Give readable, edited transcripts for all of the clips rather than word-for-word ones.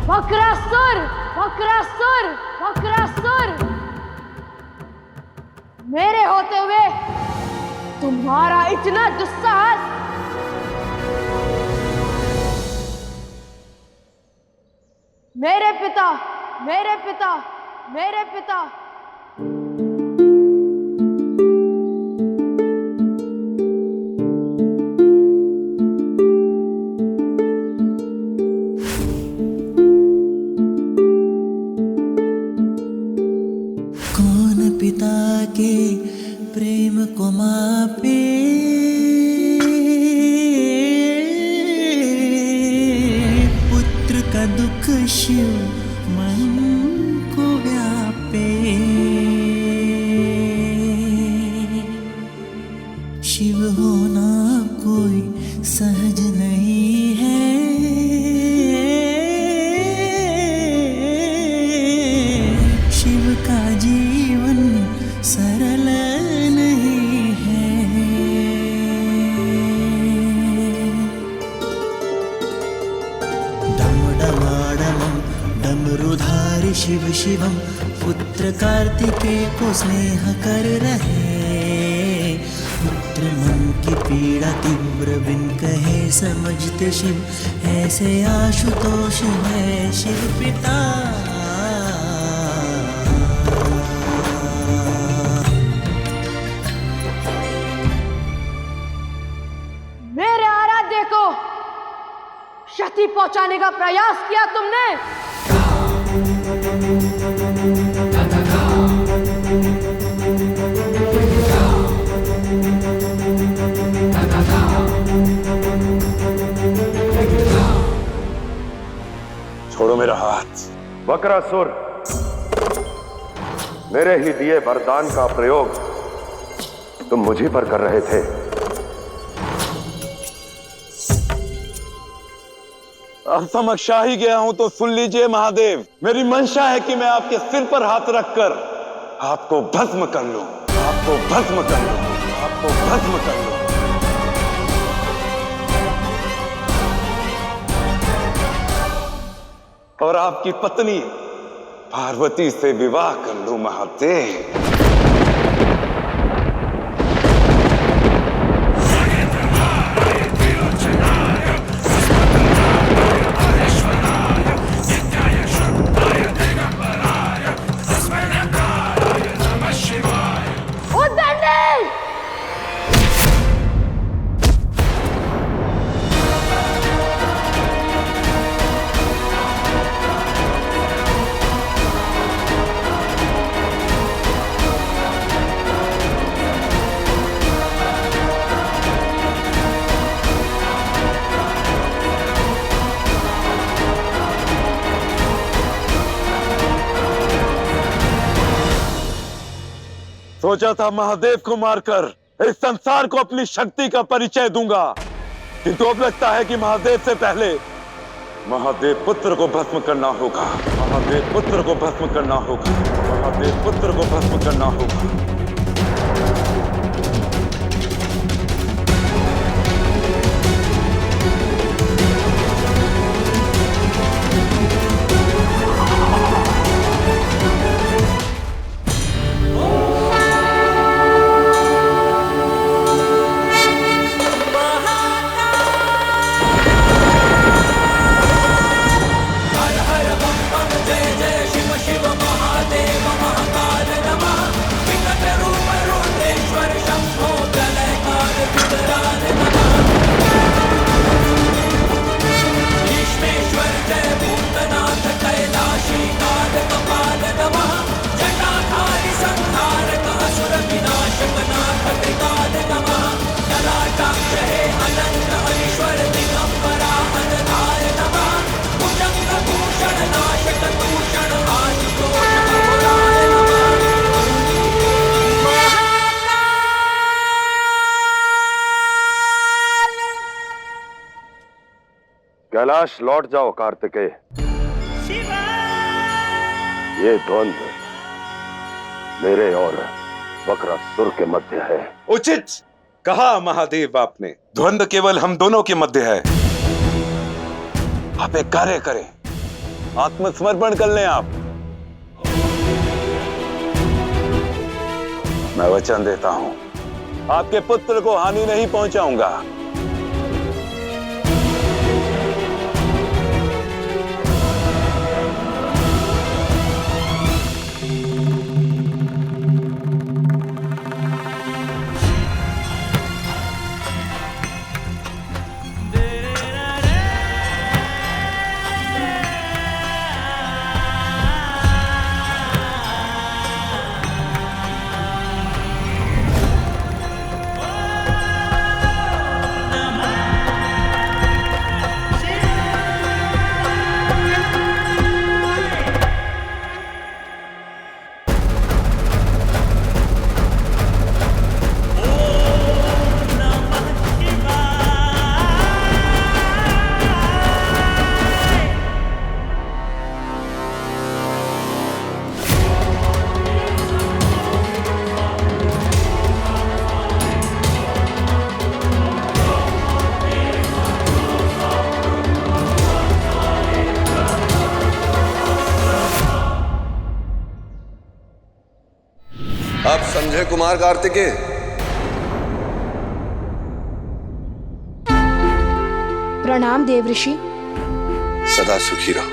वक्रासुर, वक्रासुर, वक्रासुर, मेरे होते हुए तुम्हारा इतना दुस्साहस! मेरे पिता, मेरे पिता, मेरे पिता, पिता के प्रेम को मापे, पुत्र का दुख शिव मन को व्यापे। शिव होना कोई सहज नहीं है, शिव का जीवन सरल नहीं है। डम डमाडमं डमरुधारी शिव शिवम, पुत्र कार्तिकेय को स्नेह कर रहे। पुत्र मन की पीड़ा तीव्र बिन कहे समझते शिव, ऐसे आशुतोष है शिव पिता। क्षति पहुंचाने का प्रयास किया तुमने। छोड़ो मेरा हाथ। वक्रासुर, मेरे ही दिए वरदान का प्रयोग तुम मुझी पर कर रहे थे। अब समझ आ ही गया हूं तो सुन लीजिए महादेव, मेरी मंशा है कि मैं आपके सिर पर हाथ रखकर आपको भस्म कर लूं, आपको भस्म कर लूं, आपको भस्म कर लूं। और आपकी पत्नी पार्वती से विवाह कर लूं महादेव। सोचा था महादेव को मारकर इस संसार को अपनी शक्ति का परिचय दूंगा, किंतु अब लगता है कि महादेव से पहले महादेव पुत्र को भस्म करना होगा। महादेव पुत्र को भस्म करना होगा। महादेव पुत्र को भस्म करना होगा। हर हर बम बम जय जय शिव शिव महादेव महादेव। कैलाश लौट जाओ कार्तिकेय। ये द्वंद्व मेरे और वक्रासुर के मध्य है। उचित कहा महादेव आपने। द्वंद्व केवल हम दोनों के मध्य है। आप एक कार्य करें, आत्मसमर्पण कर लें आप। मैं वचन देता हूं, आपके पुत्र को हानि नहीं पहुंचाऊंगा। अब समझे कुमार कार्तिकेय? प्रणाम देव ऋषि। सदा सुखी रहो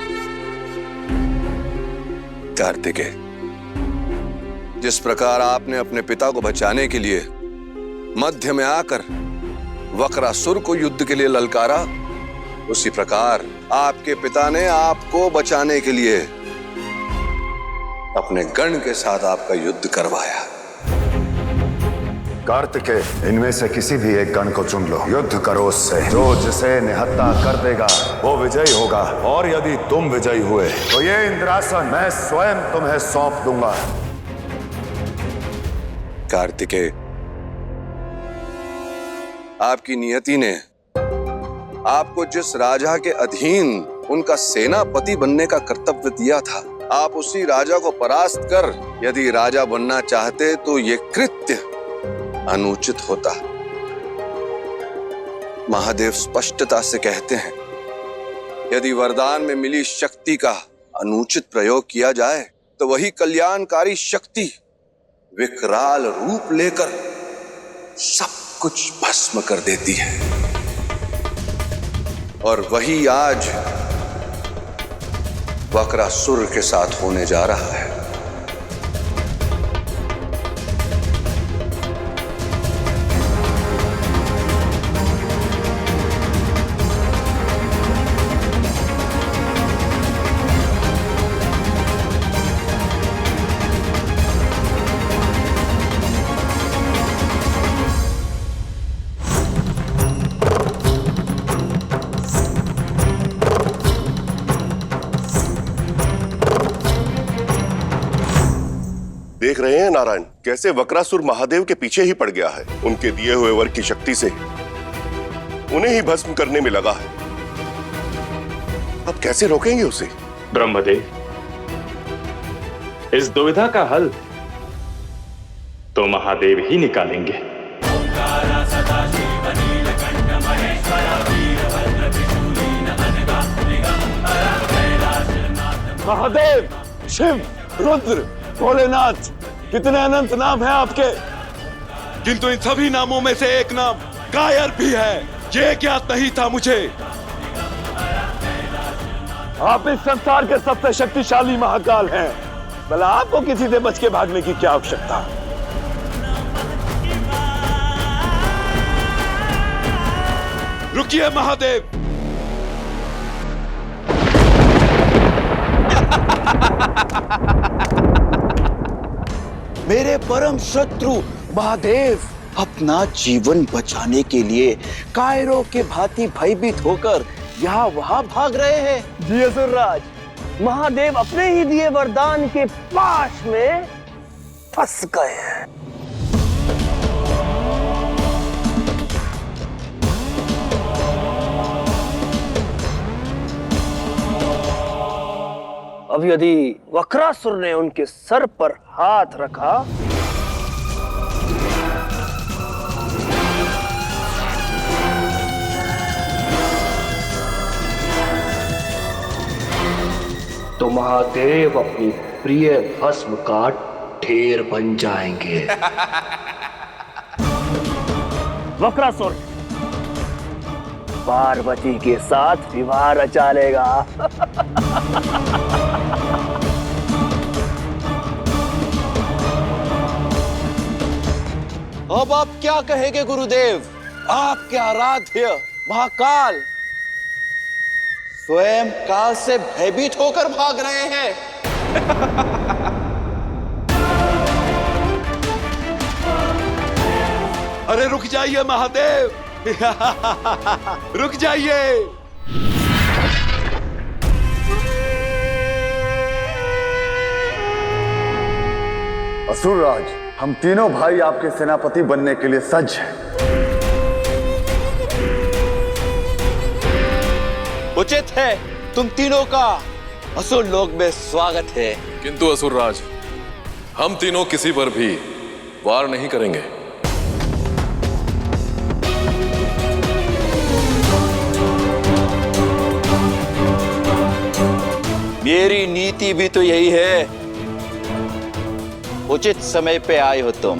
कार्तिकेय। जिस प्रकार आपने अपने पिता को बचाने के लिए मध्य में आकर वक्रासुर को युद्ध के लिए ललकारा, उसी प्रकार आपके पिता ने आपको बचाने के लिए अपने गण के साथ आपका युद्ध करवाया। कार्तिकेय, इनमें से किसी भी एक गण को चुन लो, युद्ध करो उससे। जो जिसे निहत्ता कर देगा वो विजयी होगा, और यदि तुम विजयी हुए तो ये इंद्रासन मैं स्वयं तुम्हें सौंप दूंगा। कार्तिकेय, आपकी नियति ने आपको जिस राजा के अधीन उनका सेनापति बनने का कर्तव्य दिया था, आप उसी राजा को परास्त कर यदि राजा बनना चाहते तो ये कृत्य अनुचित होता। महादेव स्पष्टता से कहते हैं, यदि वरदान में मिली शक्ति का अनुचित प्रयोग किया जाए तो वही कल्याणकारी शक्ति विकराल रूप लेकर सब कुछ भस्म कर देती है। और वही आज वक्रासुर के साथ होने जा रहा है। देख रहे हैं नारायण, कैसे वक्रासुर महादेव के पीछे ही पड़ गया है। उनके दिए हुए वर की शक्ति से उन्हें ही भस्म करने में लगा है। अब कैसे रोकेंगे उसे? ब्रह्मदेव, इस दुविधा का हल तो महादेव ही निकालेंगे। महादेव, शिव, रुद्र, भोलेनाथ, कितने अनंत नाम हैं आपके, किंतु इन सभी नामों में से एक नाम कायर भी है। ये ज्ञात नहीं था मुझे। आप इस संसार के सबसे शक्तिशाली महाकाल हैं, भला आपको किसी से बच के भागने की क्या आवश्यकता? रुकिए महादेव। मेरे परम शत्रु महादेव अपना जीवन बचाने के लिए कायरों के भांति भयभीत होकर यहाँ वहां भाग रहे हैं। जी असुरराज, महादेव अपने ही दिए वरदान के पाश में फंस गए हैं। अब यदि वक्रासुर ने उनके सर पर हाथ रखा तो महादेव अपनी प्रिय भस्म का ढेर बन जाएंगे। वक्रासुर पार्वती के साथ विवाह रचा लेगा। अब आप क्या कहेंगे गुरुदेव? आपके आराध्य महाकाल स्वयं काल से भयभीत होकर भाग रहे हैं। अरे रुक जाइए महादेव। रुक जाइए। असुरराज, हम तीनों भाई आपके सेनापति बनने के लिए सज्ज हैं। उचित है, तुम तीनों का असुर लोक में स्वागत है। किंतु असुरराज, हम तीनों किसी पर भी वार नहीं करेंगे। मेरी नीति भी तो यही है। उचित समय पे आए हो तुम।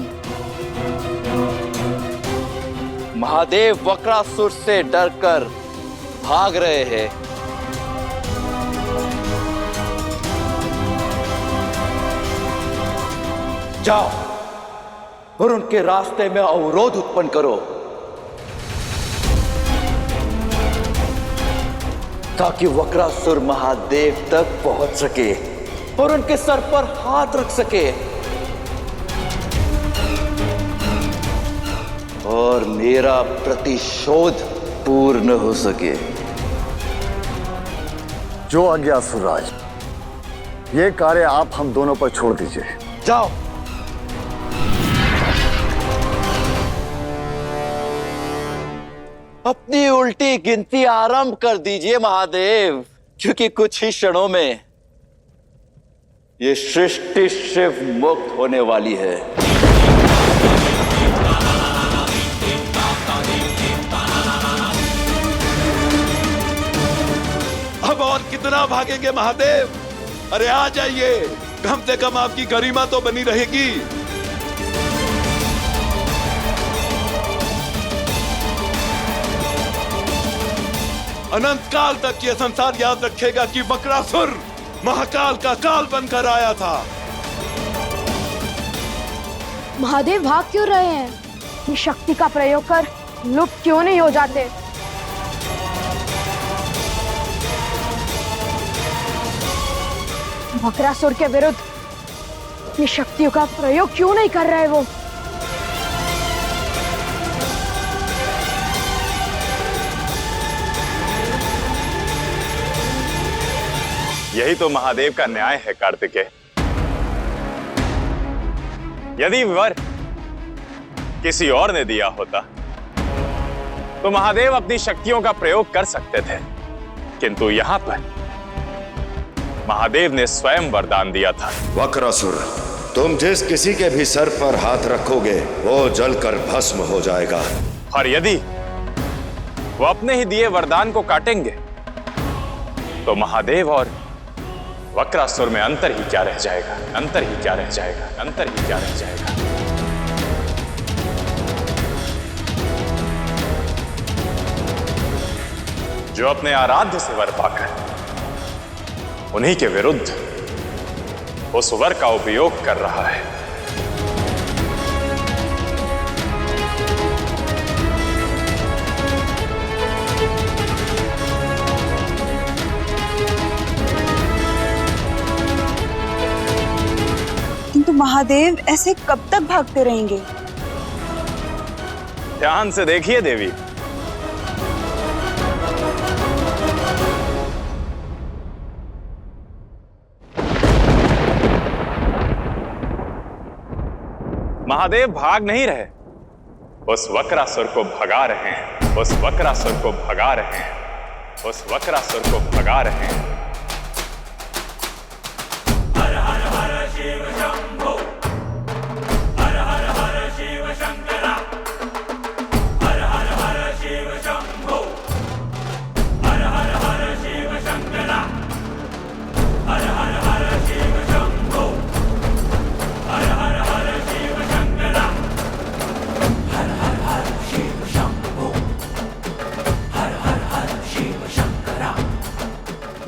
महादेव वक्रासुर से डरकर भाग रहे हैं। जाओ और उनके रास्ते में अवरोध उत्पन्न करो ताकि वक्रासुर महादेव तक पहुंच सके और उनके सर पर हाथ रख सके और मेरा प्रतिशोध पूर्ण हो सके। जो आज्ञा असुरराज, ये कार्य आप हम दोनों पर छोड़ दीजिए। जाओ। अपनी उल्टी गिनती आरंभ कर दीजिए महादेव, क्योंकि कुछ ही क्षणों में ये सृष्टि शिव मुक्त होने वाली है। अब और कितना भागेंगे महादेव? अरे आ जाइए, कम से कम आपकी गरिमा तो बनी रहेगी। अनंत काल तक यह संसार याद रखेगा कि वक्रासुर महाकाल का काल बनकर आया था। महादेव भाग क्यों रहे हैं? अपनी शक्ति का प्रयोग कर लुप्त क्यों नहीं हो जाते? वक्रासुर के विरुद्ध अपनी शक्तियों का प्रयोग क्यों नहीं कर रहे वो? यही तो महादेव का न्याय है कार्तिकेय। यदि वर किसी और ने दिया होता तो महादेव अपनी शक्तियों का प्रयोग कर सकते थे, किंतु यहां पर महादेव ने स्वयं वरदान दिया था। वक्रासुर, तुम जिस किसी के भी सर पर हाथ रखोगे वो जलकर भस्म हो जाएगा। और यदि वो अपने ही दिए वरदान को काटेंगे तो महादेव और वक्रासुर में अंतर ही क्या रह जाएगा? अंतर ही क्या रह जाएगा? अंतर ही क्या रह जाएगा? जो अपने आराध्य से वर पाकर उन्हीं के विरुद्ध उस वर का उपयोग कर रहा है। किंतु महादेव ऐसे कब तक भागते रहेंगे? ध्यान से देखिए देवी। महादेव भाग नहीं रहे, उस वक्रासुर को भगा रहे हैं। उस वक्रासुर को भगा रहे हैं। उस वक्रासुर को भगा रहे हैं।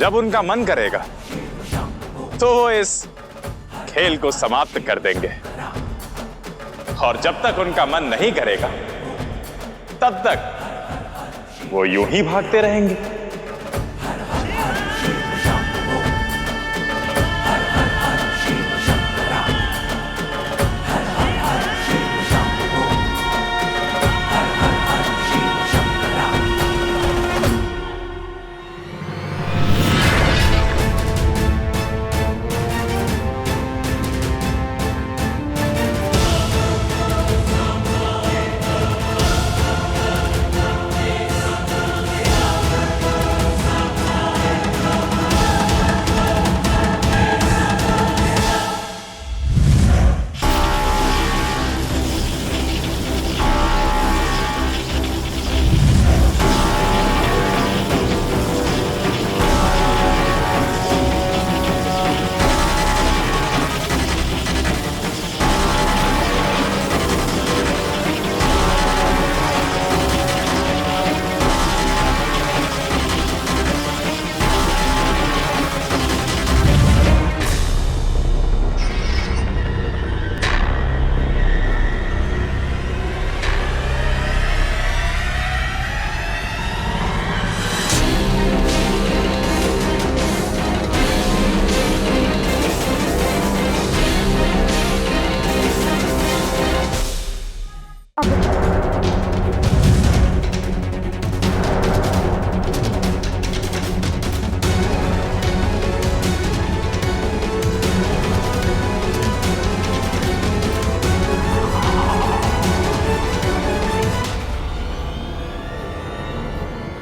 जब उनका मन करेगा तो वो इस खेल को समाप्त कर देंगे, और जब तक उनका मन नहीं करेगा तब तक वो यूं ही भागते रहेंगे।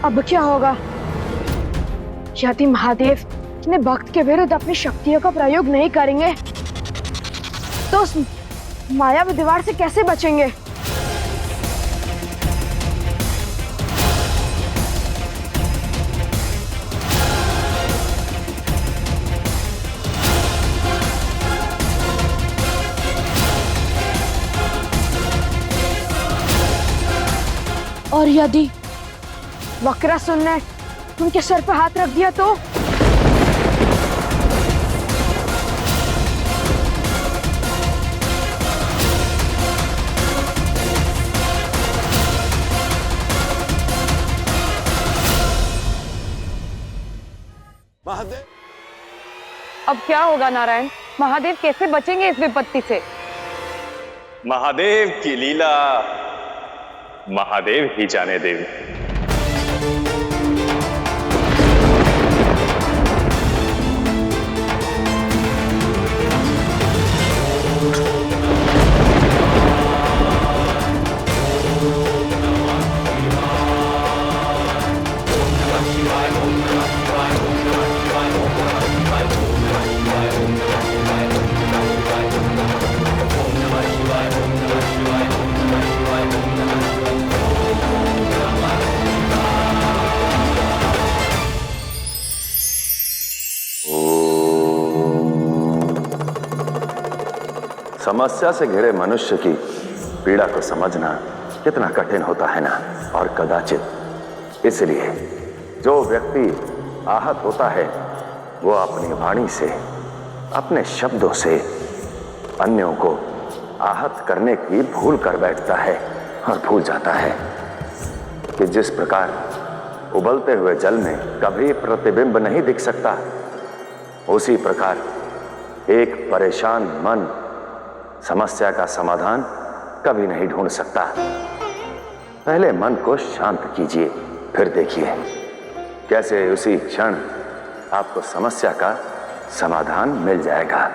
अब क्या होगा? यदि महादेव अपने भक्त के विरुद्ध अपनी शक्तियों का प्रयोग नहीं करेंगे तो उस मायावी दीवार से कैसे बचेंगे? और यदि वक्रासुर ने उनके सर पर हाथ रख दिया तो? महादेव, अब क्या होगा नारायण? महादेव कैसे बचेंगे इस विपत्ति से? महादेव की लीला महादेव ही जाने देंगे। समस्या से घिरे मनुष्य की पीड़ा को समझना कितना कठिन होता है ना, और कदाचित इसलिए जो व्यक्ति आहत होता है वो अपनी वाणी से, अपने शब्दों से अन्यों को आहत करने की भूल कर बैठता है और भूल जाता है कि जिस प्रकार उबलते हुए जल में कभी प्रतिबिंब नहीं दिख सकता, उसी प्रकार एक परेशान मन समस्या का समाधान कभी नहीं ढूंढ सकता। पहले मन को शांत कीजिए, फिर देखिए कैसे उसी क्षण आपको समस्या का समाधान मिल जाएगा।